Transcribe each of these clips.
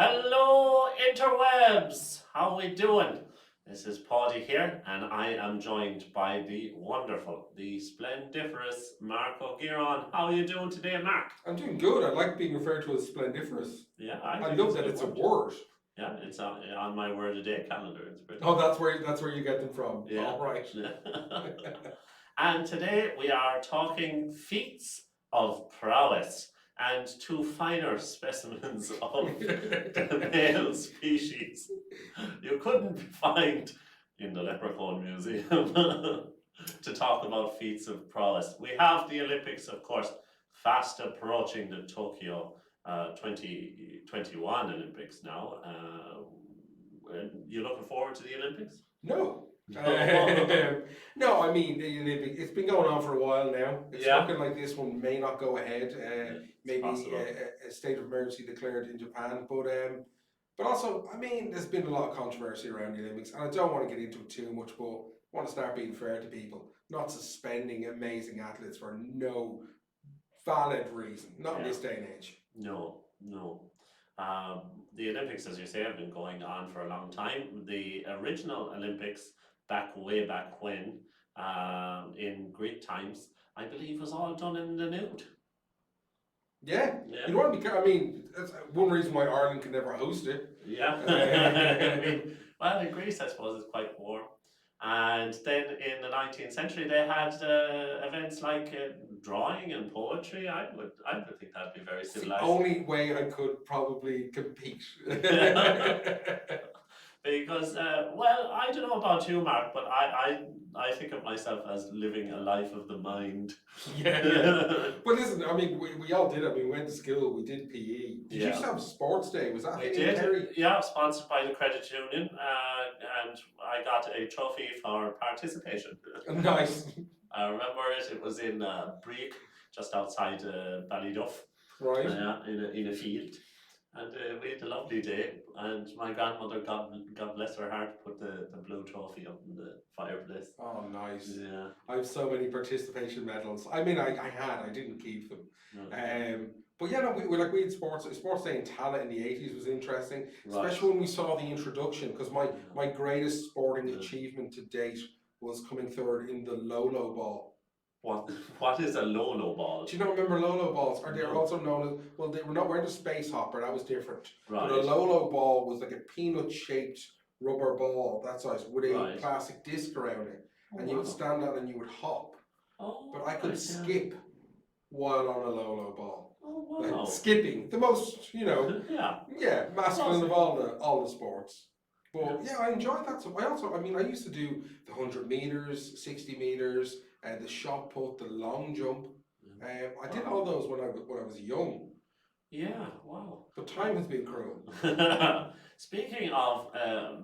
Hello, interwebs! How we doing? This is Paudie here, and I am joined by the wonderful, the splendiferous Mark O'Gearon. How are you doing today, Mark? I'm doing good. I like being referred to as splendiferous. Yeah, I think love it's a that good it's a word. word. Yeah, it's on my word a day calendar. It's pretty. Oh, that's where you get them from. Yeah. All right. And today we are talking feats of prowess and two finer specimens of the male species you couldn't find in the Leprechaun Museum to talk about feats of prowess. We have the Olympics, of course, fast approaching the Tokyo 2021 Olympics now. You looking forward to the Olympics? No. No. No, I mean, it's been going on for a while now. It's Yeah. looking like this one may not go ahead. It's Maybe possible. a state of emergency declared in Japan. But also, I mean, there's been a lot of controversy around the Olympics, and I don't want to get into it too much, but I want to start being fair to people, not suspending amazing athletes for no valid reason, not in Yeah. this day and age. No, no. The Olympics, as you say, have been going on for a long time. The original Olympics, way back when, in Greek times, I believe was all done in the nude. Yeah, Yeah. you want to be. I mean, that's one reason why Ireland can never host it. Yeah. I mean, well, in Greece, I suppose it's quite warm. And then in the 19th century, they had events like drawing and poetry. I would think that'd be very It's the civilized. only way I could probably compete. Because, well, I don't know about you, Mark, but I think of myself as living a life of the mind. Yeah. But listen, I mean, we all did it. I mean, we went to school, we did PE. Did you Yeah. used to have sports day? Was that We in did, Kerry? yeah, sponsored by the credit union, and I got a trophy for participation. Nice. I remember it was in Break, just outside Ballyduff, Right. in a field. And we had a lovely day, and my grandmother, God bless her heart, put the blue trophy up in the fireplace. Oh, nice. Yeah. I have so many participation medals. I mean, I didn't keep them. No. But yeah, no, we had sports day in Tala in the 80s was interesting, Right. especially when we saw the introduction, because my greatest sporting Yeah. achievement to date was coming third in the Lolo ball. What is a Lolo ball? Do you not remember Lolo balls? Or they're No. also known as, well, they weren't a space hopper, that was different. Right. But a Lolo ball was like a peanut shaped rubber ball that size with a Right. plastic disc around it. Oh, And you would wow. stand on and you would hop. Oh, But I could right, yeah. skip while on a Lolo ball. Oh, wow. Skipping, the most, Yeah. masculine of all the sports. But yeah, I enjoyed that. So I used to do the 100 meters, 60 meters, the shot put, the long jump. I did all those when I was young. Yeah, wow. But time has been cruel. Speaking of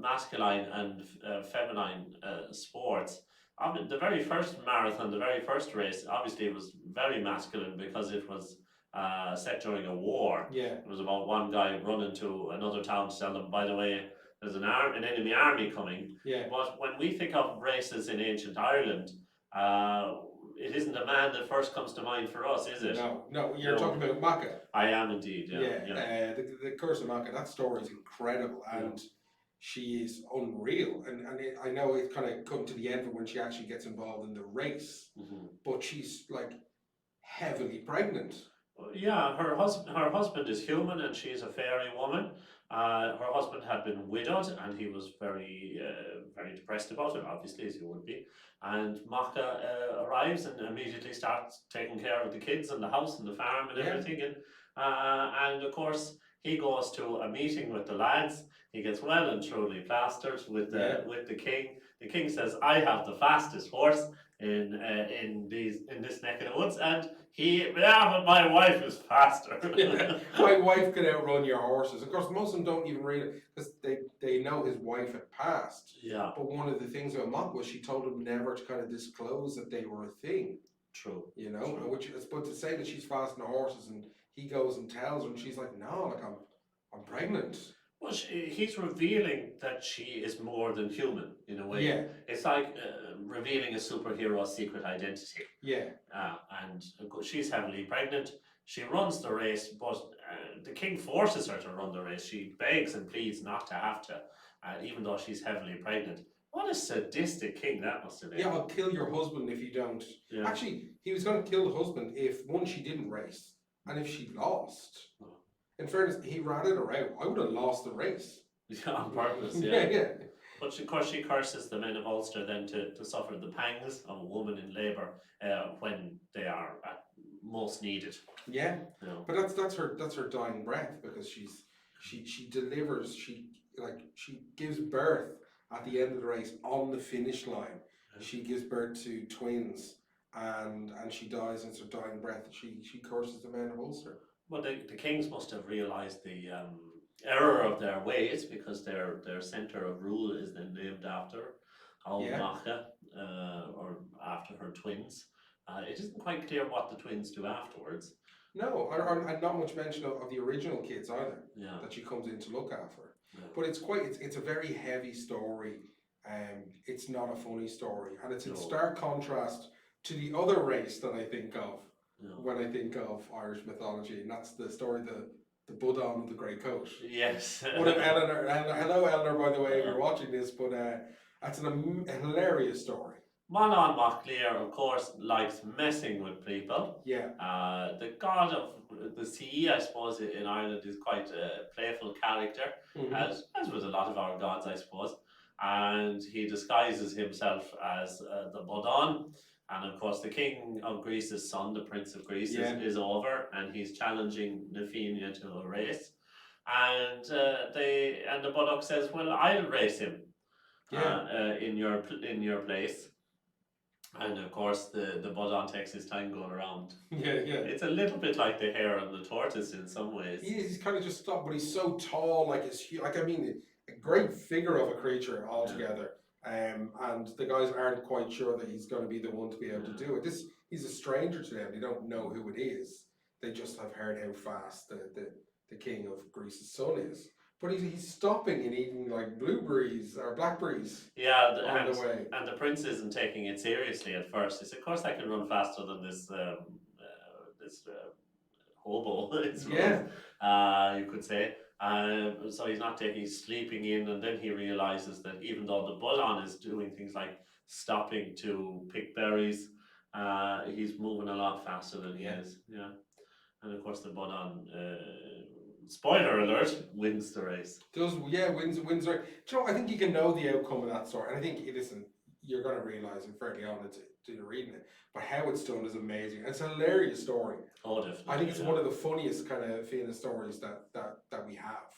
masculine and feminine sports, I mean, the very first marathon, the very first race, obviously it was very masculine because it was set during a war. Yeah. It was about one guy running to another town to tell them, by the way, there's an enemy army coming. Yeah. But when we think of races in ancient Ireland, it isn't a man that first comes to mind for us, is it? No, you're talking about Maca. I am indeed, yeah. The Curse of Maca, that story is incredible, and she is unreal. And I know it's kind of come to the end of when she actually gets involved in the race, but she's like heavily pregnant. Yeah, her husband is human, and she's a fairy woman. Her husband had been widowed, and he was very depressed about it, obviously, as you would be. And Macha arrives and immediately starts taking care of the kids and the house and the farm and everything. And of course, he goes to a meeting with the lads. He gets well and truly plastered with the king. The king says, "I have the fastest horse in this neck of the woods," and but my wife is faster. My wife could outrun your horses. Of course, most of them don't even read it because they know his wife had passed. Yeah. But one of the things about Mock was she told him never to kind of disclose that they were a thing. True. True. Which is, but to say that she's fast on the horses and he goes and tells her and she's like, no, like I'm pregnant. Well, he's revealing that she is more than human in a way. Yeah. It's like revealing a superhero's secret identity. Yeah. And she's heavily pregnant. She runs the race, but the king forces her to run the race. She begs and pleads not to have to, even though she's heavily pregnant. What a sadistic king that must have been. Yeah, I'll kill your husband if you don't. Yeah. Actually, he was going to kill the husband if, one, she didn't race, and if she lost. In fairness, he ratted her out. I would have lost the race. Yeah, on purpose, Yeah, yeah. But of course, she curses the men of Ulster then to suffer the pangs of a woman in labour when they are at most needed. Yeah, You know. but that's her dying breath, because she delivers, she gives birth at the end of the race on the finish line. Yeah. She gives birth to twins, and she dies, and it's her dying breath. She curses the men of Ulster. Well, the kings must have realised the error of their ways, because their centre of rule is then named after Macha, or after her twins. It isn't quite clear what the twins do afterwards. No, and not much mention of the original kids either. Yeah. That she comes in to look after. Yeah. But it's a very heavy story. It's not a funny story, and it's in stark contrast to the other race that I think of when I think of Irish mythology, and that's the story the Paudie and the Grey Coat. Yes. One of Eleanor. Hello, Eleanor, by the way, if you're watching this, but that's a hilarious story. Manon Maclear, of course, likes messing with people. Yeah. The god of the sea, I suppose, in Ireland is quite a playful character, as with a lot of our gods, I suppose. And he disguises himself as the Bodon. And of course, the king of Greece's son, the prince of Greece, is over, and he's challenging Fianna to a race. And the Bodok says, "Well, I'll race him in your place." And of course, the Bodon takes his time going around. Yeah. It's a little bit like the hare and the tortoise in some ways. He's kind of just stopped, but he's so tall, like a great figure of a creature altogether. And the guys aren't quite sure that he's going to be the one to be able to do it. He's a stranger to them. They don't know who it is. They just have heard how fast the king of Greece's son is. But he's stopping and eating like blueberries or blackberries. On the way. And the prince isn't taking it seriously at first. He said, "Of course, I can run faster than this hobo." You could say. So he's not taking. He's sleeping in, and then he realizes that even though the Bodon is doing things like stopping to pick berries, he's moving a lot faster than he is. Yeah, and of course the Bodon. Spoiler alert, wins the race. Wins the race. Do you know, I think you can know the outcome of that story. And I think you're going to realise it fairly on to your reading it. But how it's done is amazing. It's a hilarious story. Oh, definitely. I think it's one of the funniest kind of Fianna stories that we have,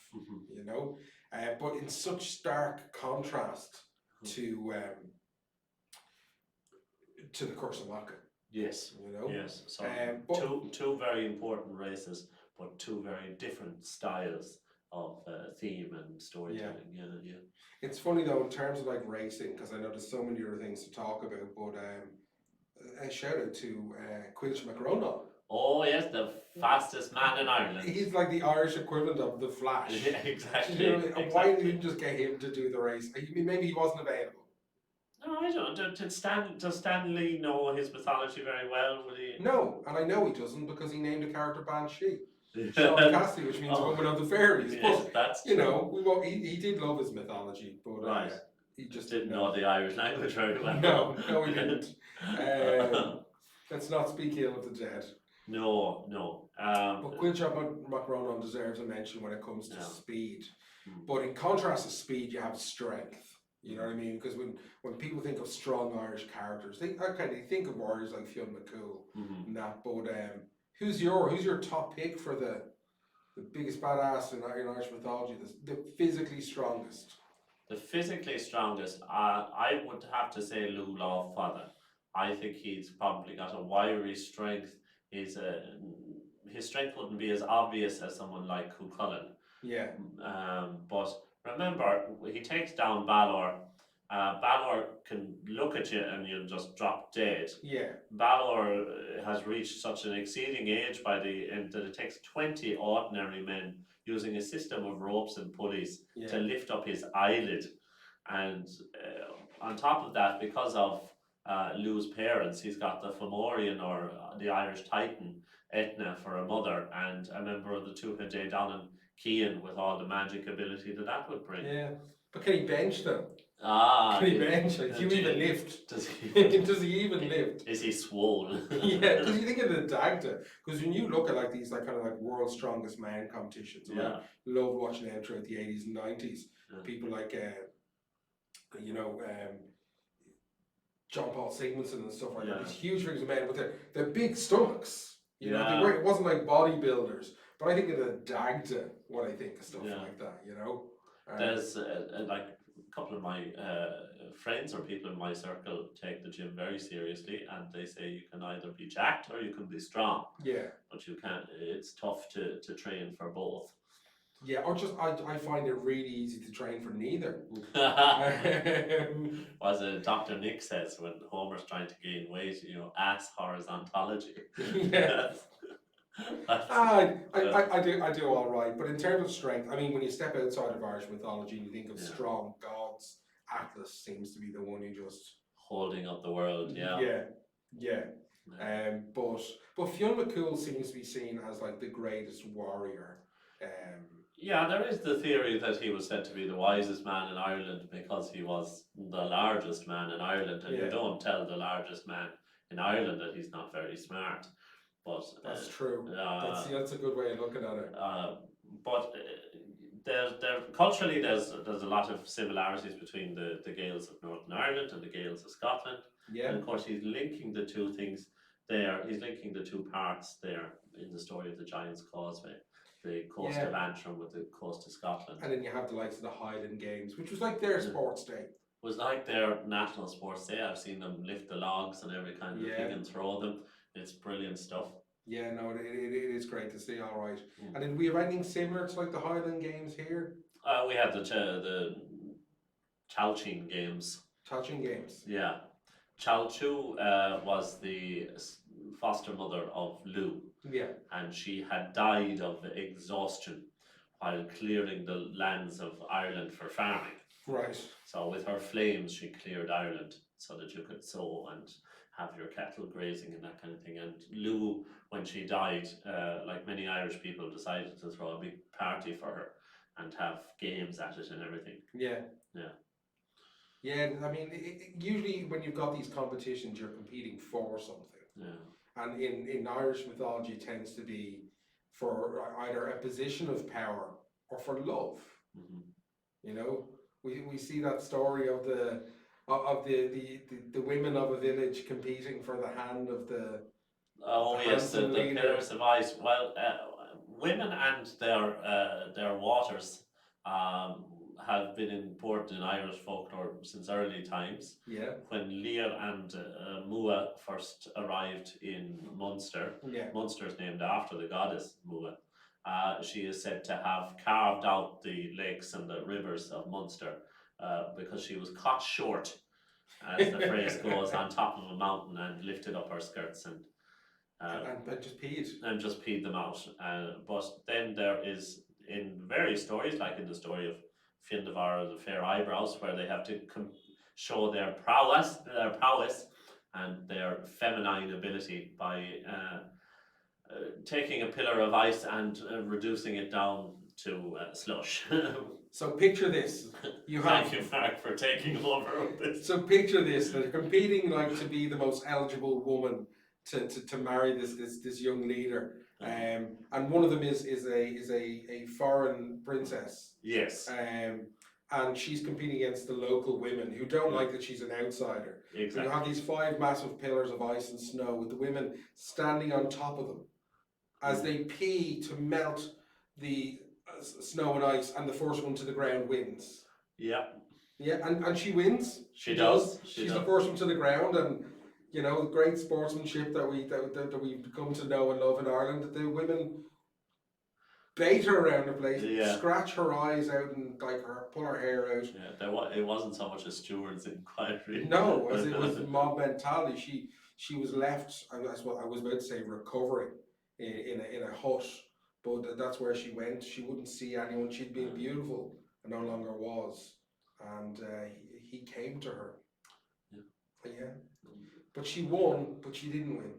you know. But in such stark contrast to the Curse of Macha. Yes. You know? Yes. So two very important races, but two very different styles of theme and storytelling. Yeah. It's funny though in terms of like racing, because I know there's so many other things to talk about. But a shout out to Quilch McRonan. Oh yes, the fastest man in Ireland. He's like the Irish equivalent of the Flash. Yeah, exactly. You know what I mean? Why didn't you just get him to do the race? I mean, maybe he wasn't available. No, I don't. Does Stanley know his mythology very well? Would he? No, and I know he doesn't because he named a character Banshee. Sean Cassidy, which means woman of the fairies. Yes, but that's you know, he did love his mythology, but he just didn't know the Irish language very well. No, he didn't. Let's not speak ill of the dead. No. But Quilchop McRonan deserves a mention when it comes to speed. But in contrast to speed, you have strength. You know what I mean? Because when people think of strong Irish characters, they think of warriors like Fionn McCool and that. But who's your top pick for the biggest badass in Irish mythology? The physically strongest. The physically strongest, I would have to say Lugh Father. I think he's probably got a wiry strength. His strength wouldn't be as obvious as someone like Cuchulainn. Yeah. But remember, he takes down Balor. Balor can look at you and you'll just drop dead. Yeah. Balor has reached such an exceeding age by the end that it takes 20 ordinary men using a system of ropes and pulleys to lift up his eyelid. And on top of that, because of Lugh's parents, he's got the Fomorian or the Irish Titan Etna for a mother, and a member of the Tuatha Dé Danann Cian with all the magic ability that that would bring. Yeah. But can he bench them? Ah, Can he bench? Like, do you even lift? Does he? Does he even lift? Is he swole? Yeah, because you think of the Dagda. Because when you look at like these like kind of like world's strongest man competitions, and I Yeah, loved watching them throughout the 80s and 90s. yeah, People like you know John Paul Sigmundson and stuff like that. yeah, These huge rings of men with their big stomachs. You know, they yeah, were. It wasn't like bodybuilders, but I think of the Dagda when I think of stuff yeah. like that. You know. There's like a couple of my friends or people in my circle take the gym very seriously, and they say you can either be jacked or you can be strong, Yeah. but you can't. It's tough to train for both. Yeah, or just I find it really easy to train for neither. As Dr. Nick says when Homer's trying to gain weight, ass horizontology. Yeah. I do all right, but in terms of strength, I mean, when you step outside of Irish mythology and you think of Yeah. strong gods, Atlas seems to be the one who just Holding up the world, yeah. Yeah. But Fionn McCool seems to be seen as like the greatest warrior. Yeah, there is the theory that he was said to be the wisest man in Ireland because he was the largest man in Ireland, and Yeah. you don't tell the largest man in Ireland that he's not very smart. But That's true. That's a good way of looking at it. But culturally there's a lot of similarities between the Gaels of Northern Ireland and the Gaels of Scotland. Yeah. And of course he's linking the two things there. He's linking the two parts there in the story of the Giant's Causeway. The coast of Antrim with the coast of Scotland. And then you have the likes of the Highland Games, which was like their sports day. It was like their national sports day. I've seen them lift the logs and every kind of thing and throw them. It's brilliant stuff. Yeah, no, it is great to see, all right. And did we have anything similar to like the Highland Games here? We had the Chalchin Games. Chalchin Games? Yeah. Chalchu was the foster mother of Lou. Yeah. And she had died of exhaustion while clearing the lands of Ireland for farming. Right. So with her flames she cleared Ireland so that you could sow and have your cattle grazing and that kind of thing. And Lou, when she died, like many Irish people, decided to throw a big party for her and have games at it and everything. Yeah. Yeah. Yeah, I mean, usually when you've got these competitions, you're competing for something. Yeah. And in Irish mythology, it tends to be for either a position of power or for love. Mm-hmm. You know, we see that story of the women of a village competing for the hand of the the pillars of ice. Well, women and their waters have been important in Irish folklore since early times. Yeah. When Lear and Mua first arrived in Munster, Munster is named after the goddess Mua. She is said to have carved out the lakes and the rivers of Munster because she was caught short, as the phrase goes, on top of a mountain and lifted up her skirts and just peed them out. But then there is, in various stories, like in the story of Fianna, the Fair Eyebrows, where they have to show their prowess and their feminine ability by taking a pillar of ice and reducing it down to slush. So picture this. Thank you, Mark, for taking over with this. So picture this. They're competing like to be the most eligible woman to marry this young leader. And one of them is a foreign princess. Yes. And she's competing against the local women who don't like that she's an outsider. Exactly. So you have these 5 massive pillars of ice and snow with the women standing on top of them as they pee to melt the snow and ice, and the first one to the ground wins. Yeah. Yeah, and she wins. She does. She's the first one to the ground, and you know, great sportsmanship that we've come to know and love in Ireland. The women bait her around the place, scratch her eyes out, and like pull her hair out. Yeah, it wasn't so much a steward's inquiry. No, as it was mob mentality. She was left. I was about to say recovering in a hut, but that's where she went. She wouldn't see anyone. She'd been beautiful and no longer was, and he came to her. Yeah. But she won, but she didn't win.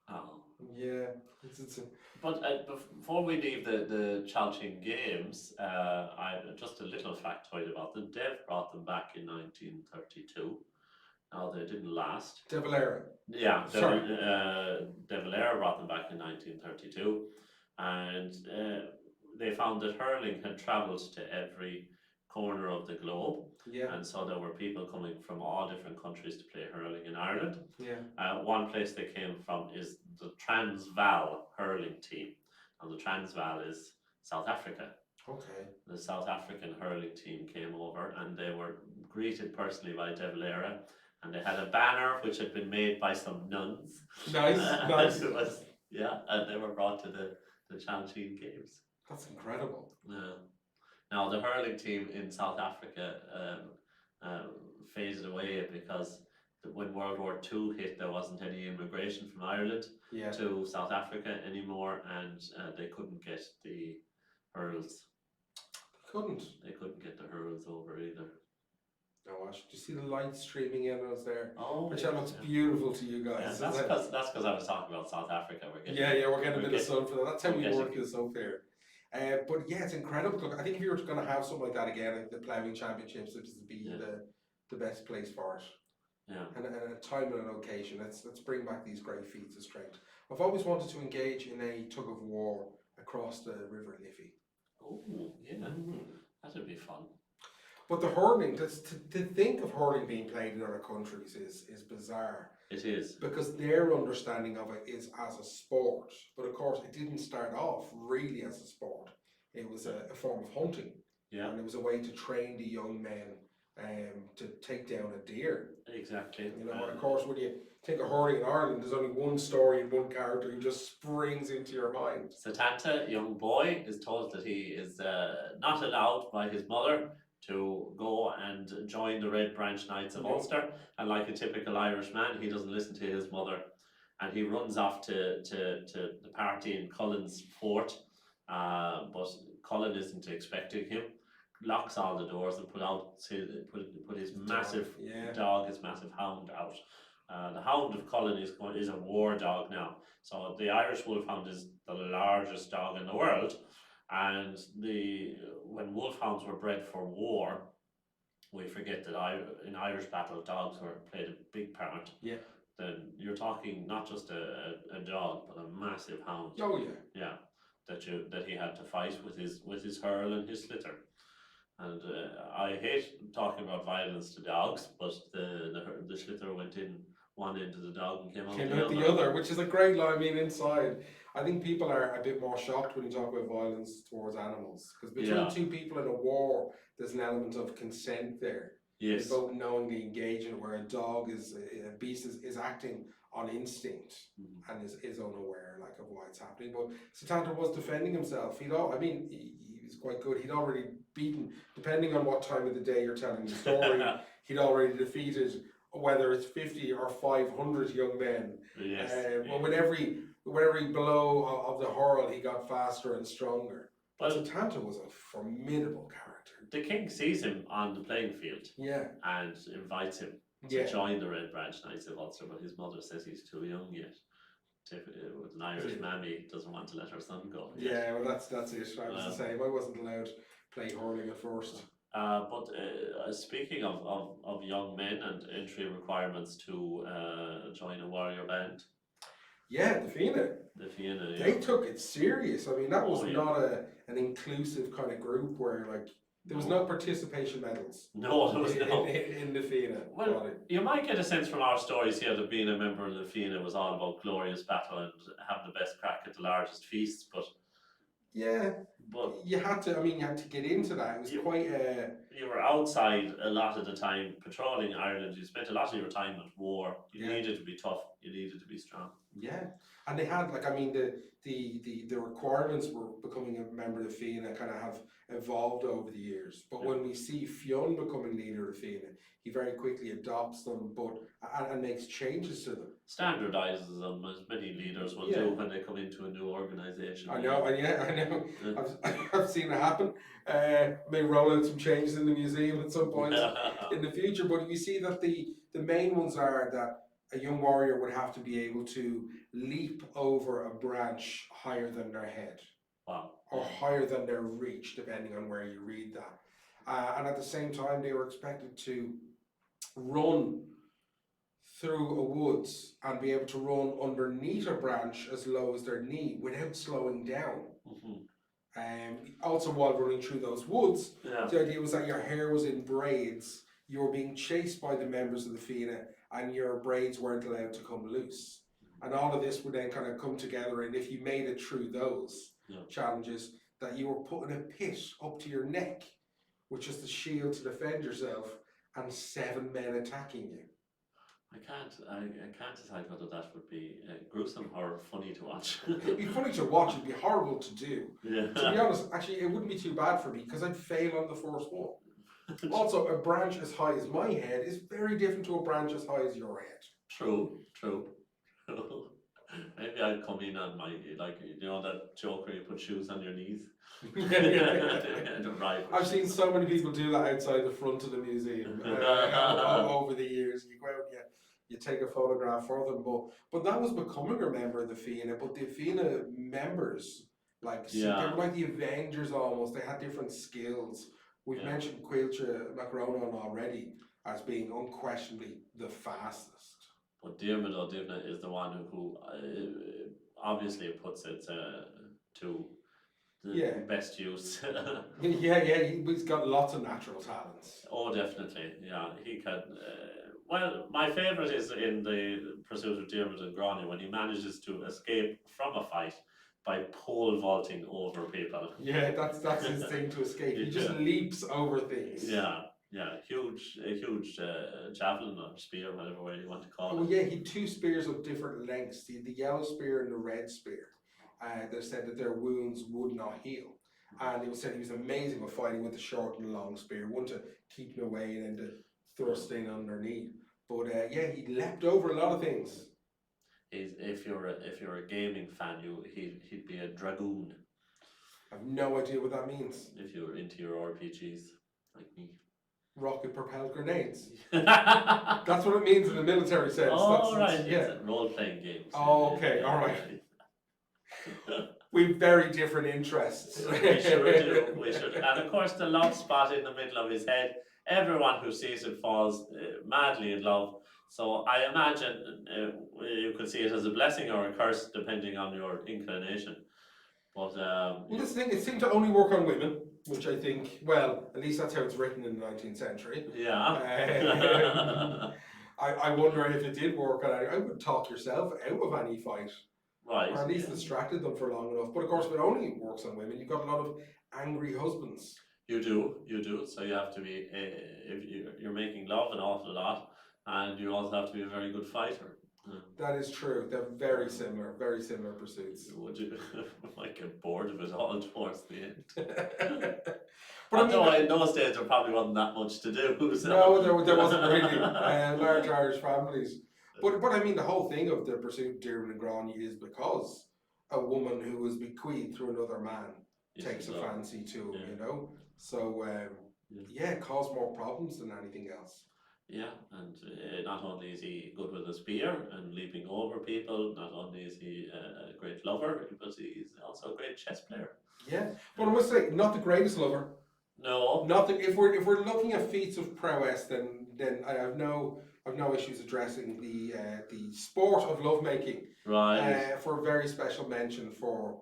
Oh. Yeah. It's But before we leave the Chalching Games, I just a little factoid about them. Dev brought them back in 1932. Now they didn't last. De Valera. Yeah, Sorry. De Valera brought them back in 1932, and they found that hurling had travelled to every corner of the globe, Yeah. and so there were people coming from all different countries to play hurling in Ireland. Yeah. One place they came from is the Transvaal hurling team, and the Transvaal is South Africa. Okay. The South African hurling team came over, and they were greeted personally by De Valera, and they had a banner which had been made by some nuns. Nice. Nice. It was, yeah, and they were brought to the Chalcheen Games. That's incredible. Now the hurling team in South Africa phased away because when World War II hit, there wasn't any immigration from Ireland Yeah. to South Africa anymore, and they couldn't get the hurls. They couldn't get the hurls over either. No, Ash, do you see the light streaming in us there? Oh, Which yeah, looks yeah. beautiful to you Yeah, guys. that's because I was talking about South Africa. We're getting, Yeah, we're getting a bit of sun for that. That's how we're we getting- work this up here. But yeah, it's incredible. Look, I think if you were going to have something like that again, like the ploughing championships, it would be the best place for it. Yeah. And a time and a location. Let's bring back these great feats of strength. I've always wanted to engage in a tug of war across the River Liffey. Oh, yeah, that'd be fun. But the hurling, to think of hurling being played in other countries is bizarre. It is. Because their understanding of it is as a sport. But of course, it didn't start off really as a sport. It was a form of hunting. Yeah. And it was a way to train the young men to take down a deer. Exactly. You know, and of course, when you think of hurling in Ireland, there's only one story and one character who just springs into your mind. Satanta, young boy, is told that he is not allowed by his mother to go and join the Red Branch Knights of Ulster, and like a typical Irish man, he doesn't listen to his mother, and he runs off to the party in Cullen's fort, but Cullen isn't expecting him, locks all the doors and put his massive dog, his massive hound out. The hound of Cullen is a war dog now. So the Irish wolfhound is the largest dog in the world, and when wolfhounds were bred for war, we forget that in Irish battle dogs played a big part. Yeah. Then you're talking not just a dog, but a massive hound. Oh yeah. Yeah, that he had to fight with his hurl and his sliotar. And I hate talking about violence to dogs, but the sliotar went in one end of the dog and came out the other, which is a great line. I mean, inside, I think people are a bit more shocked when you talk about violence towards animals, because between two people in a war, there's an element of consent there. Yes. They both knowingly engage in it, where a beast is acting on instinct and is unaware like of why it's happening. But Satanta was defending himself. He was quite good. He'd already beaten, depending on what time of the day you're telling the story, he'd already defeated whether it's 50 or 500 young men. Yes. Well, with every blow of the hurl, he got faster and stronger. But Satanta was a formidable character. The king sees him on the playing field, and invites him to join the Red Branch Knights of Ulster, but his mother says he's too young yet. With an Irish mammy, doesn't want to let her son go. Yeah, well, that's it. I was the same. I wasn't allowed to play hurling at first. But speaking of young men and entry requirements to join a warrior band. Yeah, the Fianna. They took it serious. I mean, that was not an inclusive kind of group where there was no participation medals. No, there was in the Fianna. Well, you might get a sense from our stories here that being a member of the Fianna was all about glorious battle and having the best crack at the largest feasts, but you had to get into that. It was quite you were outside a lot of the time patrolling Ireland. You spent a lot of your time at war. You needed to be tough. You needed to be strong. Yeah, and they had the requirements were becoming a member of the Fianna kind of have evolved over the years. But when we see Fianna becoming leader of the Fianna, he very quickly adopts them, and makes changes to them. Standardizes them, as many leaders will do when they come into a new organisation. I know. I've seen it happen. May roll out some changes in the museum at some point in the future. But we see that the main ones are that a young warrior would have to be able to leap over a branch higher than their head Wow. or higher than their reach, depending on where you read that. And at the same time, they were expected to run through a woods and be able to run underneath a branch as low as their knee without slowing down. Hmm. Also, while running through those woods, Yeah. the idea was that your hair was in braids. You were being chased by the members of the Fianna, and your braids weren't allowed to come loose. And all of this would then kind of come together. And if you made it through those Yeah. challenges, that you were put in a pit up to your neck, which is the shield to defend yourself, and 7 men attacking you. I can't decide whether that would be gruesome or funny to watch. It'd be funny to watch. It'd be horrible to do. Yeah. To be honest, actually, it wouldn't be too bad for me because I'd fail on the first one. Also, a branch as high as my head is very different to a branch as high as your head. True. Maybe I'd come in on my, like, that joke where you put shoes on your knees. Right. I've seen so many people do that outside the front of the museum over the years. You go out and you take a photograph for them, but that was becoming a member of the Fianna. But the Fianna members, they were like the Avengers almost. They had different skills. We've mentioned Quilcha Macronon already as being unquestionably the fastest. But Diarmid O'Divna is the one who obviously puts it to the best use. He's got lots of natural talents. Oh, definitely, yeah, he can. Well, my favourite is in the Pursuit of Diarmid and Gráinne when he manages to escape from a fight by pole vaulting over people. Yeah, that's his thing to escape. He just leaps over things. Yeah, a huge javelin or spear, whatever way you want to call it. Well, yeah, he had 2 spears of different lengths, the yellow spear and the red spear. They said that their wounds would not heal. And it was said he was amazing at fighting with the short and long spear, one to keep him away and then to thrust in underneath. But he leapt over a lot of things. If you're a gaming fan, he'd be a dragoon. I've no idea what that means. If you're into your RPGs, like me. Rocket propelled grenades. That's what it means in the military sense. Oh, right. It's role playing games. Oh, okay, all right. We've very different interests. We should. And of course, the love spot in the middle of his head. Everyone who sees it falls madly in love. So I imagine you could see it as a blessing or a curse, depending on your inclination. But well, this thing, it seemed to only work on women, which I think, well, at least that's how it's written in the 19th century. Yeah. I wonder if it did work on any. I would talk yourself out of any fight. Right. Or at least distracted them for long enough. But of course, if it only works on women, you've got a lot of angry husbands. You do. So you have to be, if you're making love an awful lot, and you also have to be a very good fighter. That is true. They're very similar pursuits. Would you might get bored of it all towards the end? But although in those days there probably wasn't that much to do. So. No, there wasn't really. Large Irish families. But I mean, the whole thing of the Pursuit of Diarmid and Gráinne is because a woman who was bequeathed through another man takes a fancy to him, So, cause more problems than anything else. Yeah, and not only is he good with a spear and leaping over people, not only is he a great lover, but he's also a great chess player. Yeah, but I must say, not the greatest lover. No. Nothing. If we're looking at feats of prowess, then I have no issues addressing the sport of lovemaking. Right. For a very special mention for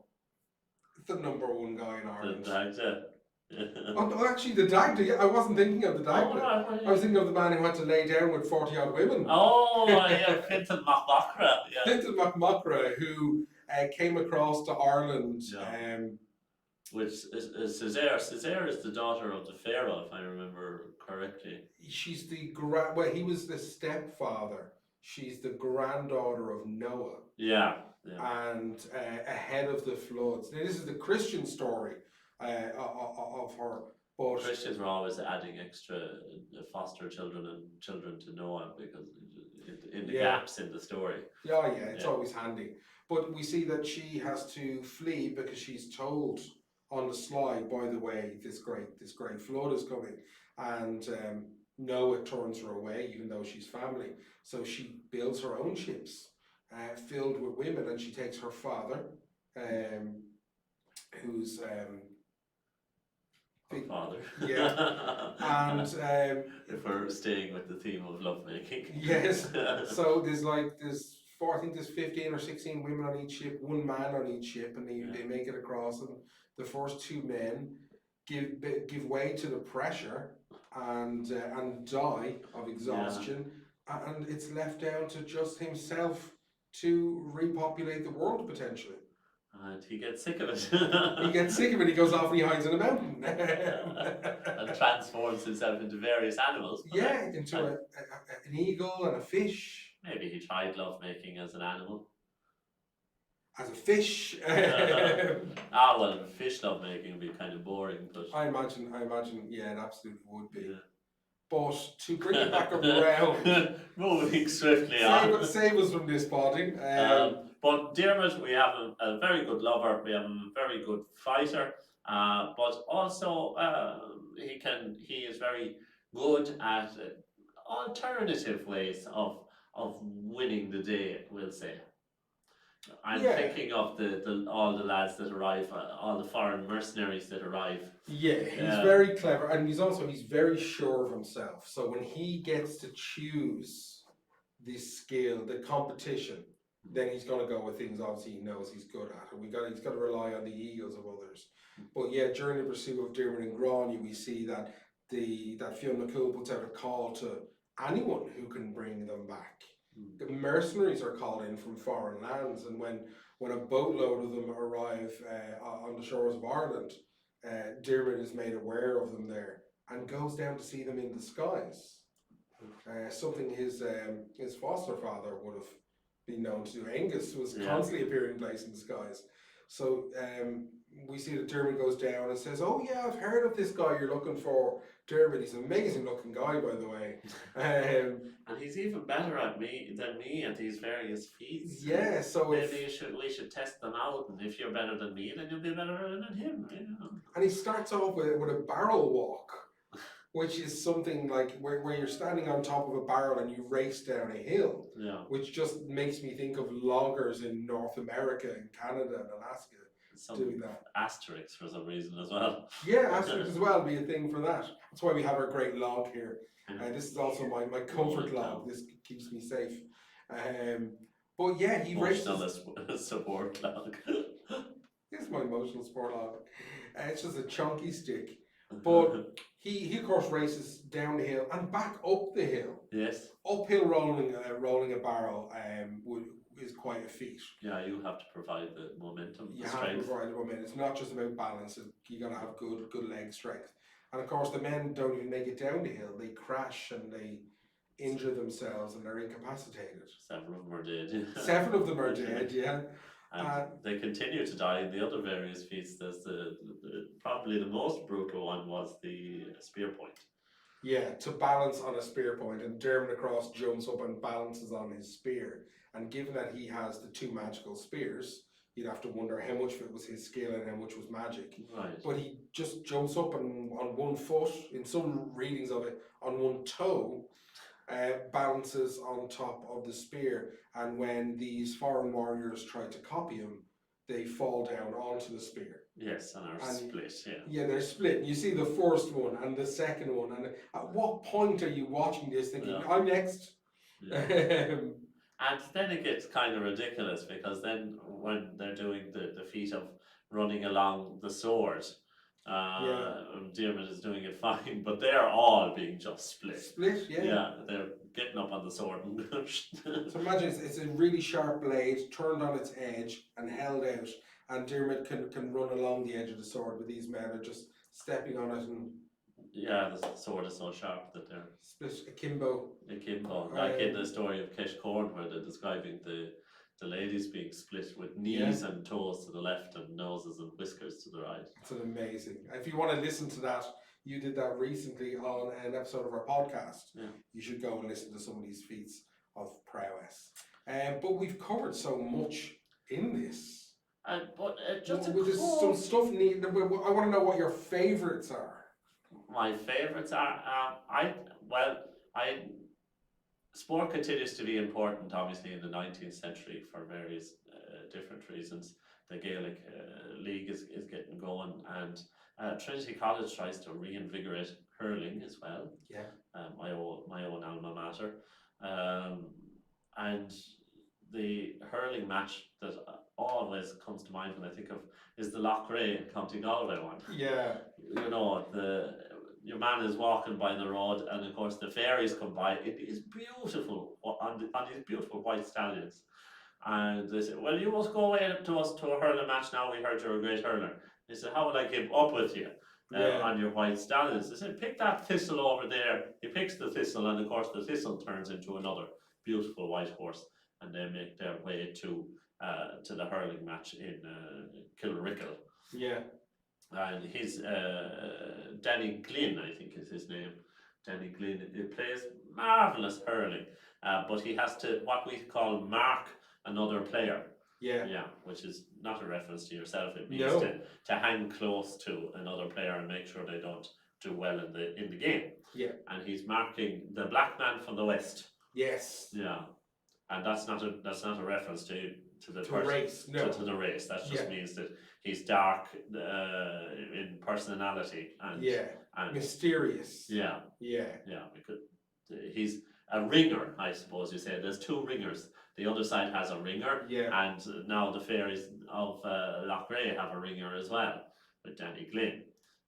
the #1 guy in Ireland. The Dagda. Oh, actually, the Dagda. I wasn't thinking of the Dagda. Oh, right. I was thinking of the man who had to lay down with 40 odd women. Oh, yeah, Fintan MacMachra. Yeah. Fintan MacMachra, who came across to Ireland. Yeah. Which is Césaire. Césaire is the daughter of the pharaoh, if I remember correctly. She's the he was the stepfather. She's the granddaughter of Noah. Yeah. And ahead of the floods. Now, this is the Christian story of her. But Christians were always adding extra foster children and children to Noah because in the gaps in the story. Yeah, it's always handy. But we see that she has to flee because she's told on the sly, by the way, this great flood is coming, and Noah turns her away, even though she's family. So she builds her own ships, filled with women, and she takes her father, um, who's Her father. yeah, and If we're staying with the theme of lovemaking. yes. So there's four, I think there's 15 or 16 women on each ship, one man on each ship, and they make it across. And the first two men give way to the pressure and die of exhaustion, and it's left down to just himself to repopulate the world potentially. And he gets sick of it. He gets sick of it. He goes off and he hides in a mountain. And transforms himself into various animals. Yeah, into an eagle and a fish. Maybe he tried lovemaking as an animal. As a fish. Well, fish lovemaking would be kind of boring, but I imagine, yeah, it absolutely would be. yeah. But to bring it back around, moving swiftly on. Save us from this, Paudie. But Dermot, we have a very good lover. We have a very good fighter. But also he is very good at alternative ways of winning the day, we'll say. I'm thinking of the all the lads that arrive, all the foreign mercenaries that arrive. Yeah, he's very clever, and he's very sure of himself. So when he gets to choose the skill, the competition, then he's going to go with things obviously he knows he's good at, and he's got to rely on the egos of others. But yeah, during the pursuit of Dermot and Grania, we see that Fianna puts out a call to anyone who can bring them back. The mercenaries are called in from foreign lands, and when a boatload of them arrive on the shores of Ireland, Dermot is made aware of them there and goes down to see them in disguise. Something his foster father would have been known to do. Angus was constantly appearing in place in disguise. So we see that Dermot goes down and says, "Oh yeah, I've heard of this guy you're looking for, Dermot. He's an amazing looking guy, by the way." And he's even better than me at these various feats. Yeah, so maybe we should test them out, and if you're better than me, then you'll be better than him. And he starts off with a barrel walk, which is something like where you're standing on top of a barrel and you race down a hill. Yeah. Which just makes me think of loggers in North America and Canada and Alaska doing that. Asterix for some reason as well. Yeah, Asterix as well be a thing for that. That's why we have our great log here. This is also my comfort log. This keeps me safe. But yeah, he races. Emotional support log. It's my emotional support log. It's just a chunky stick. But he of course races down the hill and back up the hill. Yes. Uphill rolling a barrel is quite a feat. Yeah, you have to provide the momentum. You have to provide the momentum. It's not just about balance. You got to have good leg strength. And of course, the men don't even make it down the hill. They crash and they injure themselves and they're incapacitated. Several of them are dead. Several of them are dead. Yeah. And they continue to die in the other various feats. There's probably the most brutal one was the spear point. Yeah, to balance on a spear point, and Dermot across jumps up and balances on his spear. And given that he has the two magical spears, you'd have to wonder how much of it was his skill and how much was magic. Right. But he just jumps up and on one foot, in some readings of it, on one toe, balances on top of the spear, and when these foreign warriors try to copy him, they fall down onto the spear. Yes, and are split, Yeah, they're split. You see the first one and the second one, and at what point are you watching this thinking, I'm next? Yeah. And then it gets kind of ridiculous, because then when they're doing the feat of running along the sword, Dermot is doing it fine, but they're all being just split. Split, yeah. Yeah, they're getting up on the sword and so imagine it's a really sharp blade turned on its edge and held out, and Dermot can run along the edge of the sword, but these men are just stepping on it and... Yeah, the sword is so sharp that they're... Split akimbo. Akimbo, like in the story of Kesh Corn, where they're describing the ladies being split with knees and toes to the left and noses and whiskers to the right. It's an amazing. If you want to listen to that, you did that recently on an episode of our podcast. Yeah. You should go and listen to some of these feats of prowess. But we've covered so much in this. But just some stuff neat. I want to know what your favourites are. My favourites are I sport continues to be important, obviously, in the 19th century for various different reasons. The Gaelic League is getting going, and Trinity College tries to reinvigorate hurling as well. Yeah. My own alma mater, um, and the hurling match that always comes to mind when I think of is the Loughrea County Galway one. Yeah. You know, your man is walking by the road, and of course the fairies come by. It is beautiful on these beautiful white stallions, and they said, "Well, you must go away to us to a hurling match now. We heard you're a great hurler." They said, "How would I keep up with you Yeah. on your white stallions?" They said, "Pick that thistle over there." He picks the thistle, and of course the thistle turns into another beautiful white horse, and they make their way to the hurling match in Kilrickle. Yeah. And he's Danny Glynn, I think is his name. Danny Glynn. He plays marvelous hurling, but he has to what we call mark another player. Yeah. Yeah, which is not a reference to yourself. It means No. to hang close to another player and make sure they don't do well in the game. Yeah. And he's marking the black man from the west. Yes. Yeah, and that's not a reference to the To a race. No. to the race. That just Yeah. means that he's dark in personality and Yeah. and Mysterious. yeah, Yeah. because he's a ringer, I suppose you say. There's two ringers. The other side has a ringer, Yeah. and now the fairies of Loughrea have a ringer as well with Danny Glynn.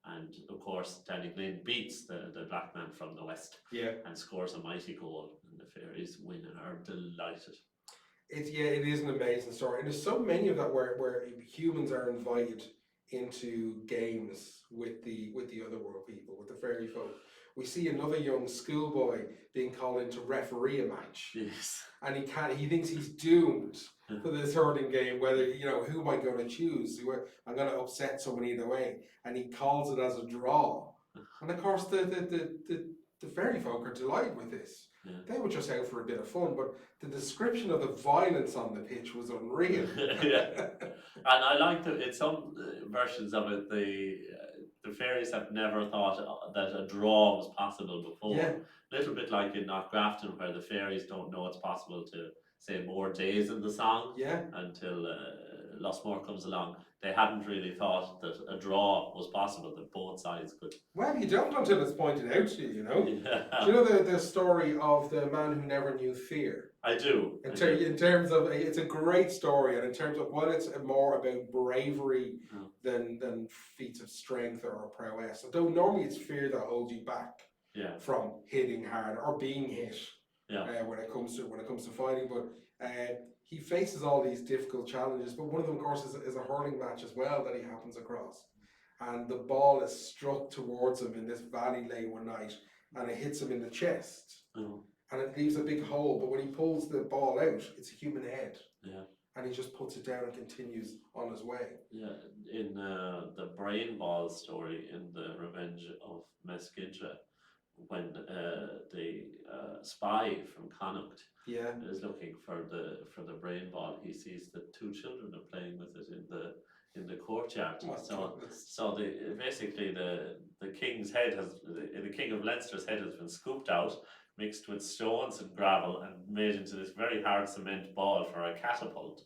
And of course, Danny Glynn beats the black man from the west Yeah. and scores a mighty goal, and the fairies win and are delighted. It is an amazing story, and there's so many of that where humans are invited into games with the other world people, with the fairy folk. We see another young schoolboy being called in to referee a match, Yes. and he thinks he's doomed for this hurling game. Whether who am I going to choose? I'm going to upset someone either way, and he calls it as a draw. And of course, the fairy folk are delighted with this. Yeah. They were just out for a bit of fun, but the description of the violence on the pitch was unreal. Yeah. And I like that in some versions of it, the fairies have never thought that a draw was possible before. Yeah. Little bit like in Knockgrafton, where the fairies don't know it's possible to say more days in the song Yeah. until Lossmore comes along. They hadn't really thought that a draw was possible, that both sides could. Well, you don't until it's pointed out to you, Yeah. Do you know the story of the man who never knew fear? I do. In terms of, it's a great story, and in terms of what it's more about bravery than feats of strength or prowess. Although normally it's fear that holds you back from hitting hard or being hit. When it comes to fighting, but he faces all these difficult challenges. But one of them, of course, is a hurling match as well that he happens across, and the ball is struck towards him in this valley lane one night, and it hits him in the chest, and it leaves a big hole. But when he pulls the ball out, it's a human head, and he just puts it down and continues on his way. Yeah, in the brain ball story in the Revenge of Meskintra, when the spy from Connacht is looking for the brain ball, he sees that two children are playing with it in the courtyard. So basically the king's head the king of Leinster's head has been scooped out, mixed with stones and gravel, and made into this very hard cement ball for a catapult.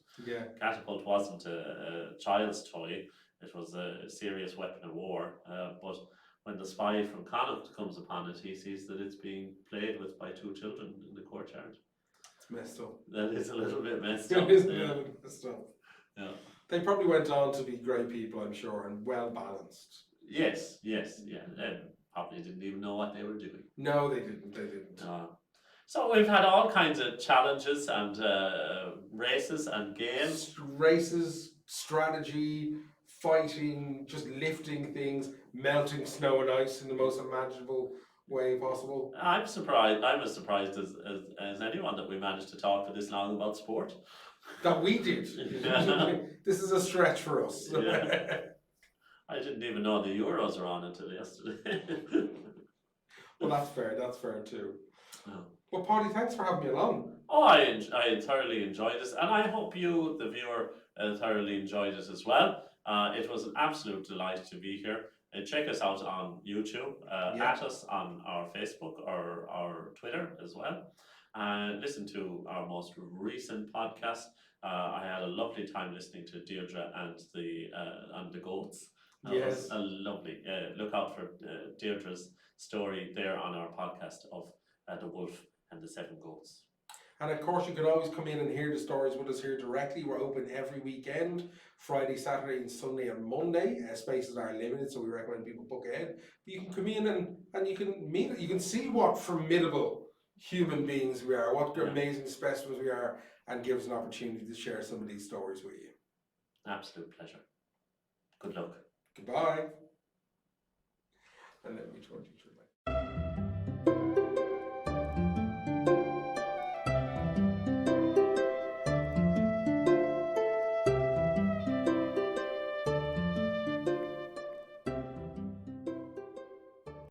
Catapult wasn't a child's toy; it was a serious weapon of war. But when the spy from Connacht comes upon it, he sees that it's being played with by two children in the courtyard. It's messed up. That is a little bit messed up. It is a little bit messed up. Yeah. They probably went on to be great people, I'm sure, and well balanced. Yes, yeah. They probably didn't even know what they were doing. No, they didn't. So we've had all kinds of challenges and races and games. Races, strategy, fighting, just lifting things, melting snow and ice in the most unimaginable way possible. I'm surprised. I'm as surprised as anyone that we managed to talk for this long about sport. That we did. This is a stretch for us. Yeah. I didn't even know the Euros were on until yesterday. Well, that's fair too. Oh. Well, Paudie, thanks for having me along. Oh, I thoroughly enjoyed this, and I hope you, the viewer, thoroughly enjoyed it as well. It was an absolute delight to be here. check us out on YouTube, Yeah. at us on our Facebook or our Twitter as well. And listen to our most recent podcast. I had a lovely time listening to Deirdre and the goats. That was Yes. a lovely. Look out for Deirdre's story there on our podcast of the wolf and the seven goats. And of course, you can always come in and hear the stories with us here directly. We're open every weekend, Friday, Saturday, and Sunday, and Monday. Spaces are limited, so we recommend people book ahead. But you can come in and you can meet, you can see what formidable human beings we are, what Yeah. amazing specimens we are, and give us an opportunity to share some of these stories with you. Absolute pleasure. Good luck. Goodbye. And let me talk you through my